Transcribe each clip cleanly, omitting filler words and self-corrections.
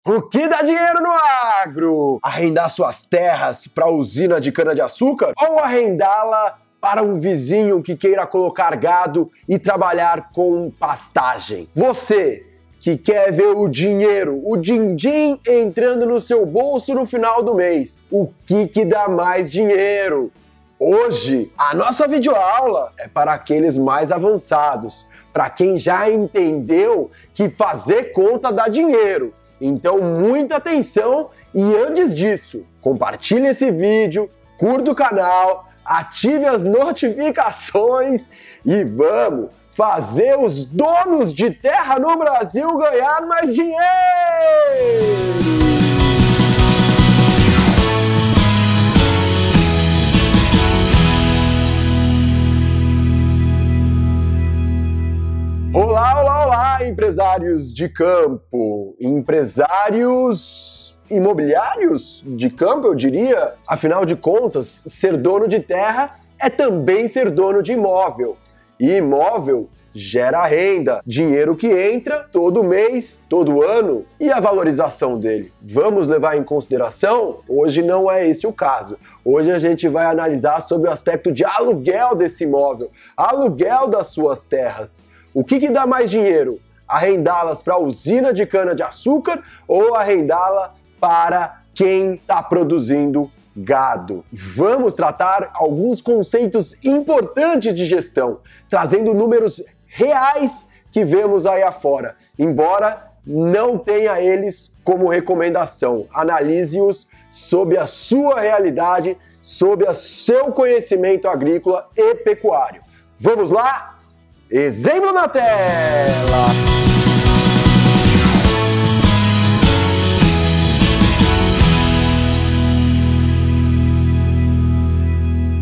O que dá dinheiro no agro? Arrendar suas terras para usina de cana-de-açúcar ou arrendá-la para um vizinho que queira colocar gado e trabalhar com pastagem? Você que quer ver o dinheiro, o din-din entrando no seu bolso no final do mês, o que dá mais dinheiro? Hoje, a nossa videoaula é para aqueles mais avançados, para quem já entendeu que fazer conta dá dinheiro. Então, muita atenção e antes disso, compartilhe esse vídeo, curta o canal, ative as notificações e vamos fazer os donos de terra no Brasil ganhar mais dinheiro! Olá, olá, olá, empresários de campo, empresários imobiliários de campo, eu diria. Afinal de contas, ser dono de terra é também ser dono de imóvel. E imóvel gera renda, dinheiro que entra todo mês, todo ano. E a valorização dele? Vamos levar em consideração? Hoje não é esse o caso. Hoje a gente vai analisar sobre o aspecto de aluguel desse imóvel, aluguel das suas terras. O que dá mais dinheiro? Arrendá-las para a usina de cana-de-açúcar ou arrendá-la para quem está produzindo gado? Vamos tratar alguns conceitos importantes de gestão, trazendo números reais que vemos aí afora, embora não tenha eles como recomendação. Analise-os sob a sua realidade, sob o seu conhecimento agrícola e pecuário. Vamos lá? Exemplo na tela!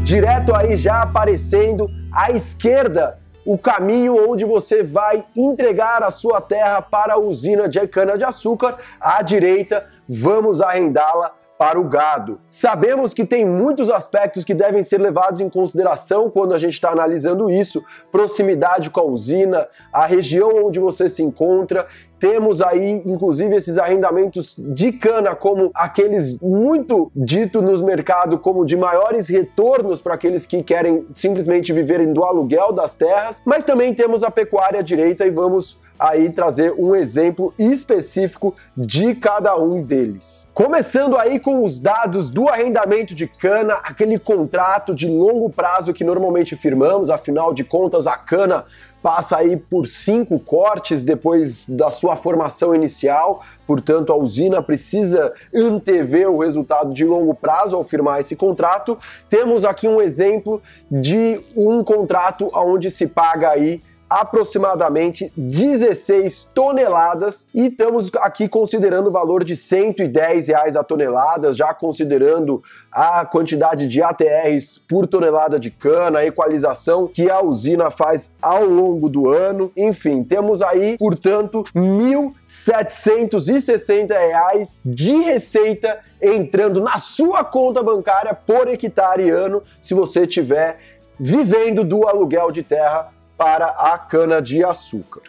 Direto aí já aparecendo à esquerda o caminho onde você vai entregar a sua terra para a usina de cana-de-açúcar. À direita, vamos arrendá-la para o gado. Sabemos que tem muitos aspectos que devem ser levados em consideração quando a gente está analisando isso. Proximidade com a usina, a região onde você se encontra. Temos aí, inclusive, esses arrendamentos de cana como aqueles muito dito nos mercados como de maiores retornos para aqueles que querem simplesmente viverem do aluguel das terras. Mas também temos a pecuária à direita e vamos aí trazer um exemplo específico de cada um deles. Começando aí com os dados do arrendamento de cana, aquele contrato de longo prazo que normalmente firmamos, afinal de contas a cana passa aí por 5 cortes depois da sua formação inicial, portanto a usina precisa antever o resultado de longo prazo ao firmar esse contrato. Temos aqui um exemplo de um contrato onde se paga aí aproximadamente 16 toneladas e estamos aqui considerando o valor de R$110 a tonelada, já considerando a quantidade de ATRs por tonelada de cana, a equalização que a usina faz ao longo do ano. Enfim, temos aí, portanto, R$1.760 de receita entrando na sua conta bancária por hectare ano, se você estiver vivendo do aluguel de terra para a cana-de-açúcar.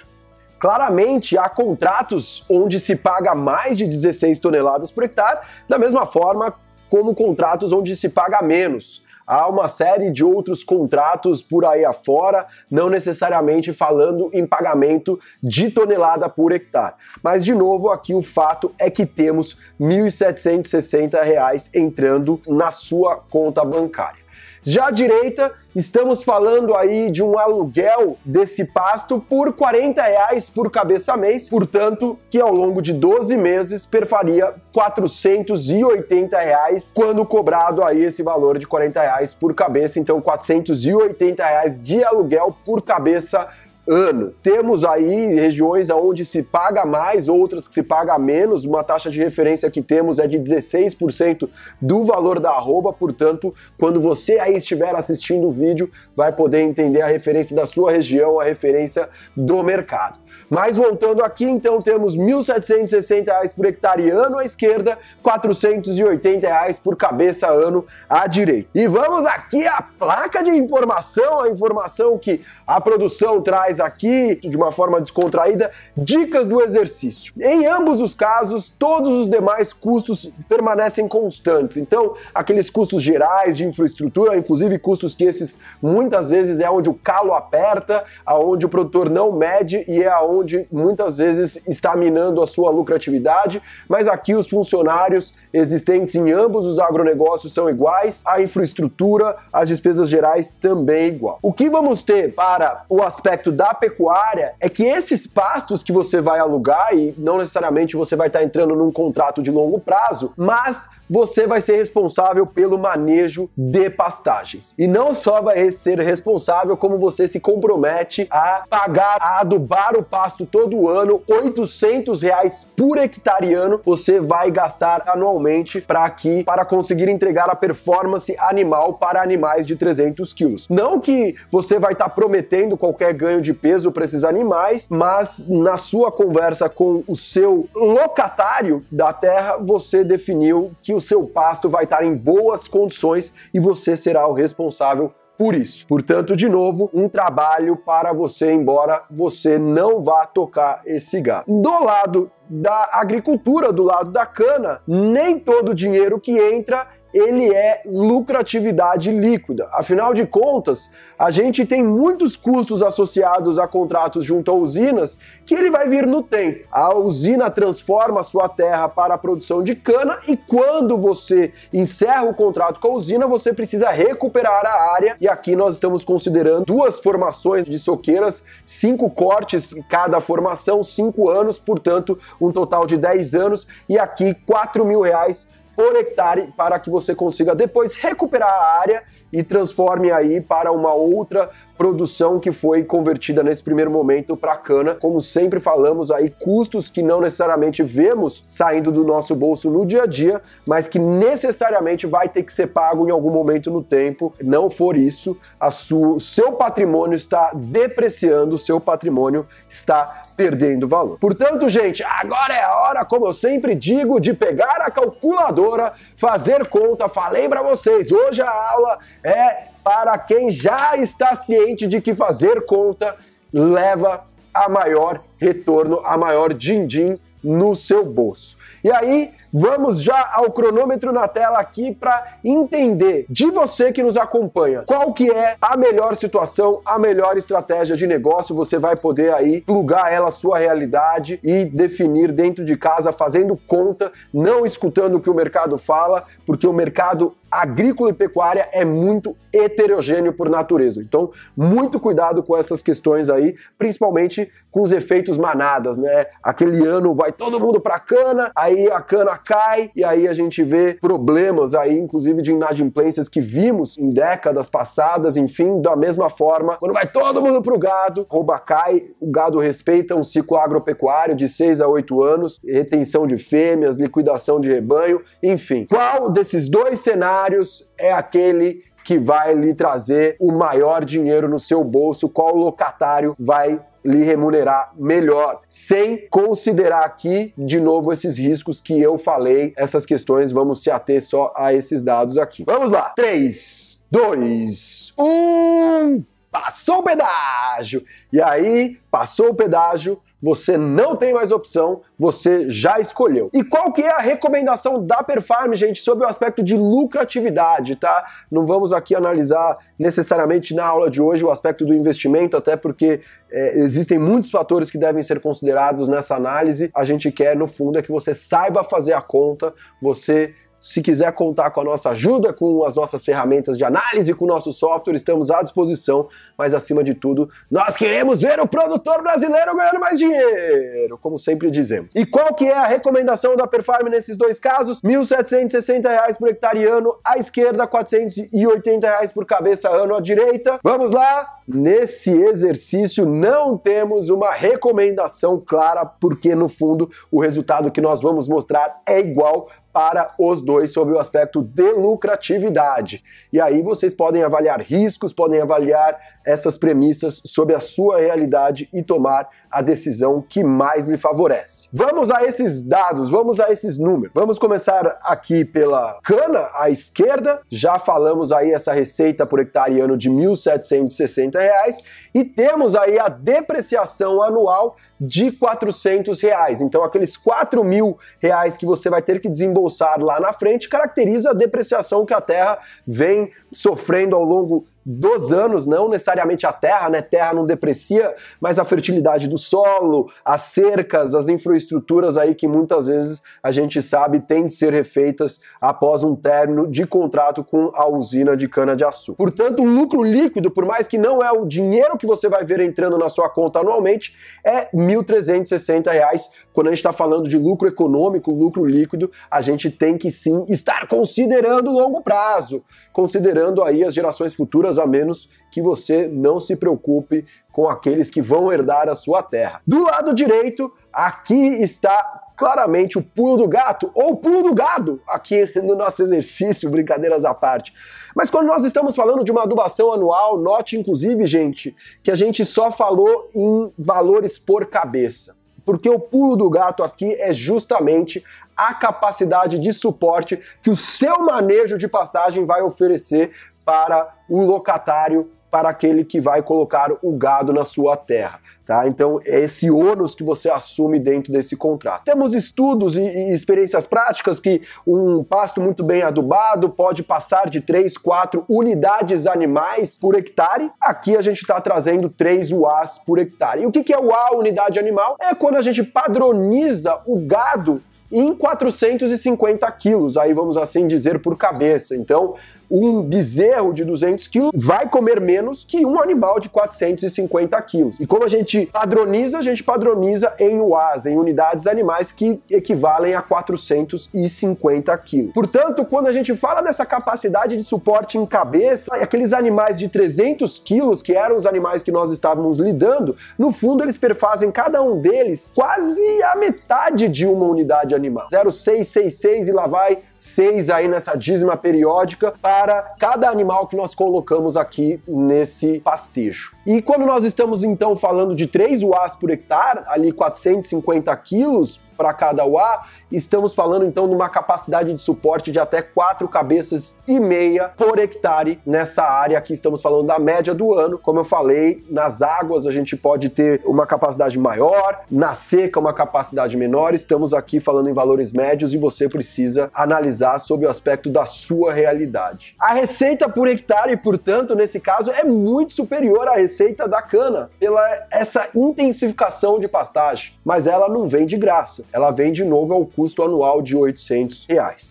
Claramente, há contratos onde se paga mais de 16 toneladas por hectare, da mesma forma como contratos onde se paga menos. Há uma série de outros contratos por aí afora, não necessariamente falando em pagamento de tonelada por hectare. Mas, de novo, aqui o fato é que temos R$1.760 entrando na sua conta bancária. Já à direita, estamos falando aí de um aluguel desse pasto por R$40 por cabeça mês, portanto, que ao longo de 12 meses perfaria R$480 quando cobrado aí esse valor de R$40 por cabeça, então R$480 de aluguel por cabeça ano. Temos aí regiões onde se paga mais, outras que se paga menos. Uma taxa de referência que temos é de 16% do valor da arroba, portanto, quando você aí estiver assistindo o vídeo, vai poder entender a referência da sua região, a referência do mercado. Mas voltando aqui, então, temos R$1.760 por hectare ano à esquerda, R$480 por cabeça ano à direita. E vamos aqui à placa de informação, a informação que a produção traz mais aqui, de uma forma descontraída, dicas do exercício. Em ambos os casos, todos os demais custos permanecem constantes. Então, aqueles custos gerais de infraestrutura, inclusive custos que esses muitas vezes é onde o calo aperta, aonde o produtor não mede e é aonde muitas vezes está minando a sua lucratividade, mas aqui os funcionários existentes em ambos os agronegócios são iguais, a infraestrutura, as despesas gerais também é igual. O que vamos ter para o aspecto da pecuária é que esses pastos que você vai alugar, e não necessariamente você vai estar entrando num contrato de longo prazo, mas você vai ser responsável pelo manejo de pastagens. E não só vai ser responsável, como você se compromete a pagar, a adubar o pasto todo ano, R$800 por hectareano você vai gastar anualmente para conseguir entregar a performance animal para animais de 300 quilos. Não que você vai estar prometendo qualquer ganho de peso para esses animais, mas na sua conversa com o seu locatário da terra, você definiu que o seu pasto vai estar em boas condições e você será o responsável por isso. Portanto, de novo, um trabalho para você, embora você não vá tocar esse gado. Do lado da agricultura, do lado da cana, nem todo o dinheiro que entra ele é lucratividade líquida. Afinal de contas, a gente tem muitos custos associados a contratos junto a usinas que ele vai vir no tempo. A usina transforma a sua terra para a produção de cana e quando você encerra o contrato com a usina, você precisa recuperar a área e aqui nós estamos considerando 2 formações de soqueiras, 5 cortes cada formação, 5 anos, portanto, um total de 10 anos e aqui R$4.000 por hectare para que você consiga depois recuperar a área e transforme aí para uma outra produção que foi convertida nesse primeiro momento para cana. Como sempre falamos aí, custos que não necessariamente vemos saindo do nosso bolso no dia a dia, mas que necessariamente vai ter que ser pago em algum momento no tempo. Não for isso, seu patrimônio está depreciando, seu patrimônio está perdendo valor. Portanto, gente, agora é a hora, como eu sempre digo, de pegar a calculadora, fazer conta. Falei para vocês, hoje a aula é para quem já está ciente de que fazer conta leva a maior retorno, a maior din-din no seu bolso. E aí, vamos já ao cronômetro na tela aqui para entender de você que nos acompanha qual que é a melhor situação, a melhor estratégia de negócio. Você vai poder aí plugar ela à sua realidade e definir dentro de casa, fazendo conta, não escutando o que o mercado fala, porque o mercado agrícola e pecuária é muito heterogêneo por natureza. Então, muito cuidado com essas questões aí, principalmente com os efeitos manadas, né? Aquele ano vai todo mundo para cana, aí a cana cai e aí a gente vê problemas aí, inclusive de inadimplências que vimos em décadas passadas, enfim, da mesma forma, quando vai todo mundo pro gado, rouba cai, o gado respeita um ciclo agropecuário de 6 a 8 anos, retenção de fêmeas, liquidação de rebanho, enfim. Qual desses dois cenários é aquele que vai lhe trazer o maior dinheiro no seu bolso? Qual locatário vai lhe remunerar melhor, sem considerar aqui, de novo, esses riscos que eu falei, essas questões, vamos se ater só a esses dados aqui. Vamos lá, 3, 2, 1, passou o pedágio! E aí, passou o pedágio, você não tem mais opção, você já escolheu. E qual que é a recomendação da Perfarm, gente, sobre o aspecto de lucratividade, tá? Não vamos aqui analisar necessariamente na aula de hoje o aspecto do investimento, até porque existem muitos fatores que devem ser considerados nessa análise. A gente quer, no fundo, é que você saiba fazer a conta, você... Se quiser contar com a nossa ajuda, com as nossas ferramentas de análise, com o nosso software, estamos à disposição, mas acima de tudo, nós queremos ver o produtor brasileiro ganhando mais dinheiro, como sempre dizemos. E qual que é a recomendação da Perfarm nesses dois casos? R$ 1.760 por hectareano à esquerda, R$ 480 por cabeça ano à direita. Vamos lá? Nesse exercício não temos uma recomendação clara, porque no fundo o resultado que nós vamos mostrar é igual para os dois sob o aspecto de lucratividade. E aí vocês podem avaliar riscos, podem avaliar essas premissas sob a sua realidade e tomar a decisão que mais lhe favorece. Vamos a esses dados, vamos a esses números. Vamos começar aqui pela cana à esquerda. Já falamos aí essa receita por hectare ano de R$ 1.760 e temos aí a depreciação anual de R$ 400. Então aqueles R$ 4.000 que você vai ter que desembolsar lá na frente caracteriza a depreciação que a terra vem sofrendo ao longo dos anos, não necessariamente a terra, né? Terra não deprecia, mas a fertilidade do solo, as cercas, as infraestruturas aí que muitas vezes a gente sabe têm de ser refeitas após um término de contrato com a usina de cana-de-açúcar. Portanto, o lucro líquido, por mais que não é o dinheiro que você vai ver entrando na sua conta anualmente, é R$ 1.360. Quando a gente está falando de lucro econômico, lucro líquido, a gente tem que sim estar considerando o longo prazo, considerando aí as gerações futuras, a menos que você não se preocupe com aqueles que vão herdar a sua terra. Do lado direito, aqui está claramente o pulo do gato, ou o pulo do gado, aqui no nosso exercício, brincadeiras à parte. Mas quando nós estamos falando de uma adubação anual, note inclusive, gente, que a gente só falou em valores por cabeça. Porque o pulo do gato aqui é justamente a capacidade de suporte que o seu manejo de pastagem vai oferecer para o locatário, para aquele que vai colocar o gado na sua terra, tá? Então é esse ônus que você assume dentro desse contrato. Temos estudos e experiências práticas que um pasto muito bem adubado pode passar de 3, 4 unidades animais por hectare. Aqui a gente está trazendo 3 UAs por hectare. E o que é UA, unidade animal? É quando a gente padroniza o gado em 450 quilos, aí vamos assim dizer por cabeça. Então, um bezerro de 200 quilos vai comer menos que um animal de 450 quilos. E como a gente padroniza em UAs, em unidades animais que equivalem a 450 quilos. Portanto, quando a gente fala dessa capacidade de suporte em cabeça, aqueles animais de 300 quilos, que eram os animais que nós estávamos lidando, no fundo eles perfazem cada um deles quase a metade de uma unidade animal. 0,666 e lá vai 6 aí nessa dízima periódica para cada animal que nós colocamos aqui nesse pastejo. E quando nós estamos então falando de 3 UAs por hectare, ali 450 quilos para cada UA, estamos falando então de uma capacidade de suporte de até 4,5 cabeças por hectare nessa área. Aqui estamos falando da média do ano. Como eu falei, nas águas a gente pode ter uma capacidade maior, na seca uma capacidade menor. Estamos aqui falando em valores médios e você precisa analisar sob o aspecto da sua realidade. A receita por hectare, portanto, nesse caso, é muito superior à receita da cana, pela essa intensificação de pastagem, mas ela não vem de graça. Ela vem de novo ao custo anual de R$ 800.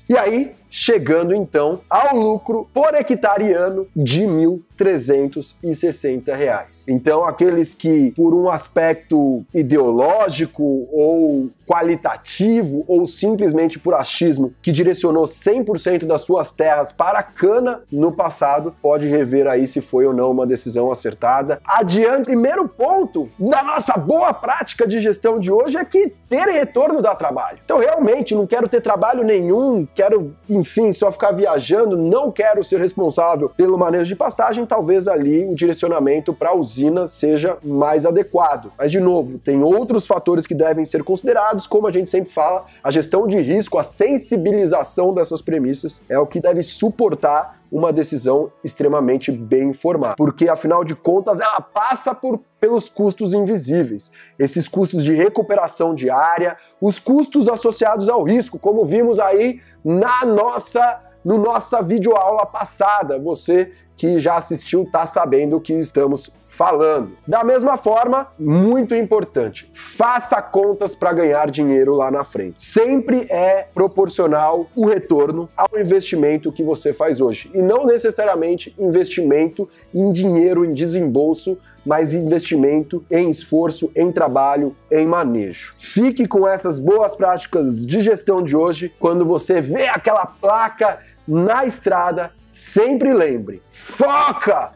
E aí, chegando então ao lucro por hectare ano de R$ 1.360. Então, aqueles que, por um aspecto ideológico ou qualitativo ou simplesmente por achismo, que direcionou 100% das suas terras para a cana no passado, pode rever aí se foi ou não uma decisão acertada. Adiante, primeiro ponto da nossa boa prática de gestão de hoje é que ter retorno dá trabalho. Então, realmente, não quero ter trabalho nenhum, quero, enfim, só ficar viajando, não quero ser responsável pelo manejo de pastagem, talvez ali o direcionamento para a usina seja mais adequado. Mas, de novo, tem outros fatores que devem ser considerados, como a gente sempre fala, a gestão de risco, a sensibilização dessas premissas é o que deve suportar uma decisão extremamente bem informada, porque afinal de contas ela passa pelos custos invisíveis, esses custos de recuperação de área, os custos associados ao risco, como vimos aí na nossa videoaula passada. Você que já assistiu está sabendo o que estamos falando. Da mesma forma, muito importante, faça contas para ganhar dinheiro lá na frente. Sempre é proporcional o retorno ao investimento que você faz hoje. E não necessariamente investimento em dinheiro, em desembolso, mas investimento em esforço, em trabalho, em manejo. Fique com essas boas práticas de gestão de hoje. Quando você vê aquela placa na estrada, sempre lembre, foca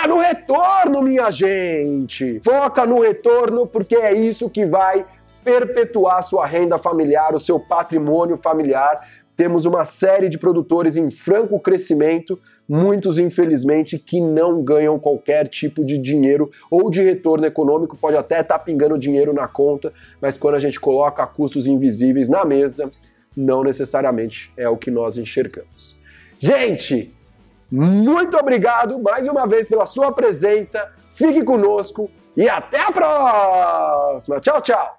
no retorno, minha gente! Foca no retorno, porque é isso que vai perpetuar sua renda familiar, o seu patrimônio familiar. Temos uma série de produtores em franco crescimento, muitos, infelizmente, que não ganham qualquer tipo de dinheiro ou de retorno econômico, pode até estar pingando dinheiro na conta, mas quando a gente coloca custos invisíveis na mesa, não necessariamente é o que nós enxergamos. Gente, muito obrigado mais uma vez pela sua presença, fique conosco e até a próxima! Tchau, tchau!